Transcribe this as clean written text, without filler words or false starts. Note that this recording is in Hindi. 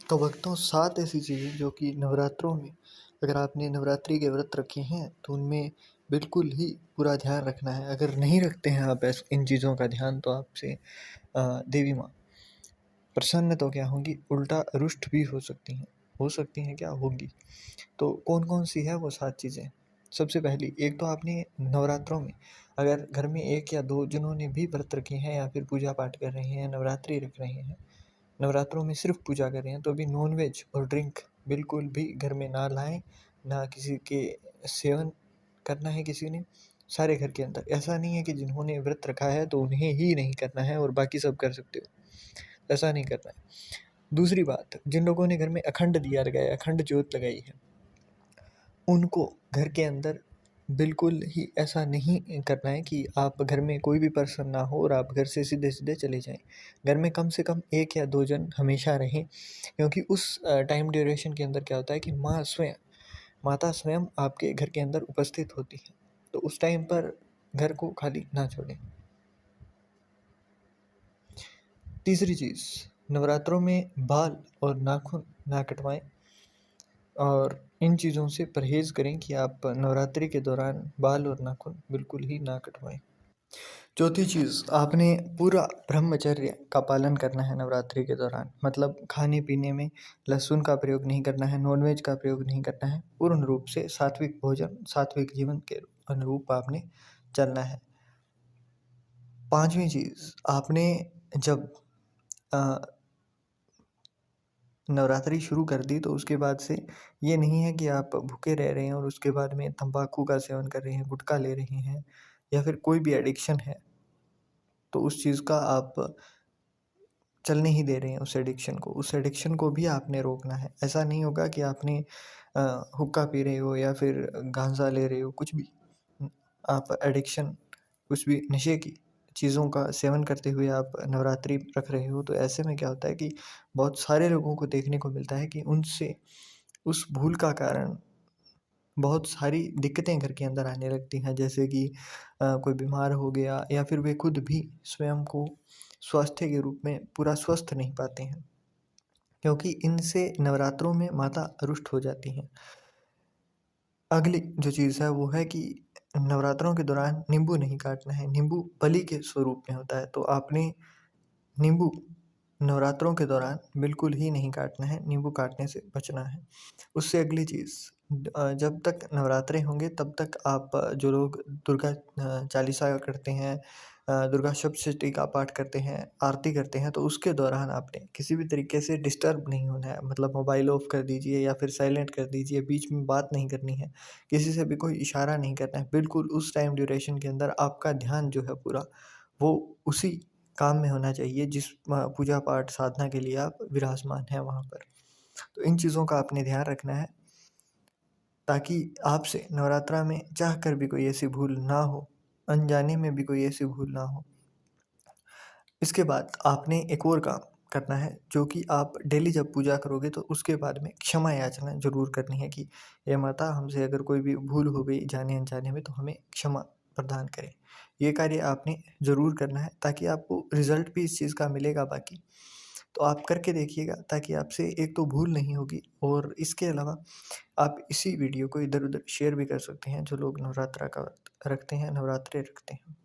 तो वक्तों 7 ऐसी चीज़ें जो कि नवरात्रों में अगर आपने नवरात्रि के व्रत रखे हैं तो उनमें बिल्कुल ही पूरा ध्यान रखना है। अगर नहीं रखते हैं आप ऐस इन चीज़ों का ध्यान तो आपसे देवी माँ प्रसन्न तो क्या होंगी, उल्टा रुष्ट भी हो सकती हैं क्या होंगी। तो कौन-कौन सी है वो 7 चीज़ें? सबसे पहली, एक तो आपने नवरात्रों में अगर घर में 1 या 2 जिन्होंने भी व्रत रखे हैं या फिर पूजा पाठ कर रहे हैं, नवरात्रि रख रहे हैं, नवरात्रों में सिर्फ़ पूजा कर रहे हैं, तो अभी नॉन-वेज और ड्रिंक बिल्कुल भी घर में ना लाएँ, ना किसी के सेवन करना है किसी ने, सारे घर के अंदर। ऐसा नहीं है कि जिन्होंने व्रत रखा है तो उन्हें ही नहीं करना है और बाकी सब कर सकते हो, ऐसा नहीं करना है। दूसरी बात, जिन लोगों ने घर में अखंड दिया लगाया, अखंड ज्योत लगाई है, उनको घर के अंदर बिल्कुल ही ऐसा नहीं करना है कि आप घर में कोई भी पर्सन ना हो और आप घर से सीधे-सीधे चले जाएँ। घर में कम से कम 1 या 2 जन हमेशा रहें, क्योंकि उस टाइम ड्यूरेशन के अंदर क्या होता है कि माता स्वयं आपके घर के अंदर उपस्थित होती हैं। तो उस टाइम पर घर को खाली ना छोड़ें। तीसरी चीज़, नवरात्रों में बाल और नाखून ना कटवाएँ और इन चीज़ों से परहेज़ करें कि आप नवरात्रि के दौरान बाल और नाखून बिल्कुल ही ना कटवाएँ। चौथी चीज़, आपने पूरा ब्रह्मचर्य का पालन करना है नवरात्रि के दौरान। मतलब खाने-पीने में लहसुन का प्रयोग नहीं करना है, नॉन-वेज का प्रयोग नहीं करना है। पूर्ण रूप से सात्विक भोजन, सात्विक जीवन के अनुरूप आपने चलना है। पाँचवीं चीज़, आपने जब अ, नवरात्रि शुरू कर दी तो उसके बाद से ये नहीं है कि आप भूखे रह रहे हैं और उसके बाद में तम्बाकू का सेवन कर रहे हैं, गुटखा ले रहे हैं या फिर कोई भी एडिक्शन है, तो उस चीज़ का आप चलने ही दे रहे हैं उस एडिक्शन को भी आपने रोकना है। ऐसा नहीं होगा कि आपने अ, हुक्का पी रहे हो या फिर गांजा ले रहे हो, कुछ भी आप एडिक्शन कुछ भी नशे की चीज़ों का सेवन करते हुए आप नवरात्रि रख रहे हो, तो ऐसे में क्या होता है कि बहुत सारे लोगों को देखने को मिलता है कि उनसे उस भूल का कारण बहुत सारी दिक्कतें घर के अंदर आने लगती हैं, जैसे कि कोई बीमार हो गया या फिर वे खुद भी स्वयं को स्वास्थ्य के रूप में पूरा स्वस्थ नहीं पाते हैं, क्योंकि इनसे नवरात्रों में माता रुष्ट हो जाती हैं। अगली जो चीज़ है वो है कि नवरात्रों के दौरान नींबू नहीं काटना है, नींबू बलि के स्वरूप में होता है, तो आपने नींबू नवरात्रों के दौरान बिल्कुल ही नहीं काटना है, नींबू काटने से बचना है। उससे अगली चीज़, जब तक नवरात्रे होंगे तब तक आप जो लोग दुर्गा चालीसा करते हैं, दुर्गा सप्तशती का पाठ करते हैं, आरती करते हैं, तो उसके दौरान आपने किसी भी तरीके से डिस्टर्ब नहीं होना है। मतलब मोबाइल ऑफ कर दीजिए या फिर साइलेंट कर दीजिए, बीच में बात नहीं करनी है, किसी से भी कोई इशारा नहीं करना है। बिल्कुल उस टाइम ड्यूरेशन के अंदर आपका ध्यान जो है पूरा, वो उसी काम में होना चाहिए जिस पूजा पाठ साधना के लिए आप विराजमान हैं वहाँ पर। तो इन चीज़ों का आपने ध्यान रखना है, ताकि आपसे नवरात्रा में चाहकर भी कोई ऐसी भूल ना हो, अनजाने में भी कोई ऐसी भूल ना हो। इसके बाद आपने एक और काम करना है, जो कि आप डेली जब पूजा करोगे तो उसके बाद में क्षमा याचना ज़रूर करनी है कि हे माता, हमसे अगर कोई भी भूल हो गई जाने-अनजाने में तो हमें क्षमा प्रदान करें। ये कार्य आपने ज़रूर करना है, ताकि आपको रिज़ल्ट भी इस चीज़ का मिलेगा बाकी। तो आप करके देखिएगा, ताकि आपसे एक तो भूल नहीं होगी और इसके अलावा आप इसी वीडियो को इधर-उधर शेयर भी कर सकते हैं, जो लोग नवरात्रा का व्रत रखते हैं, नवरात्रे रखते हैं।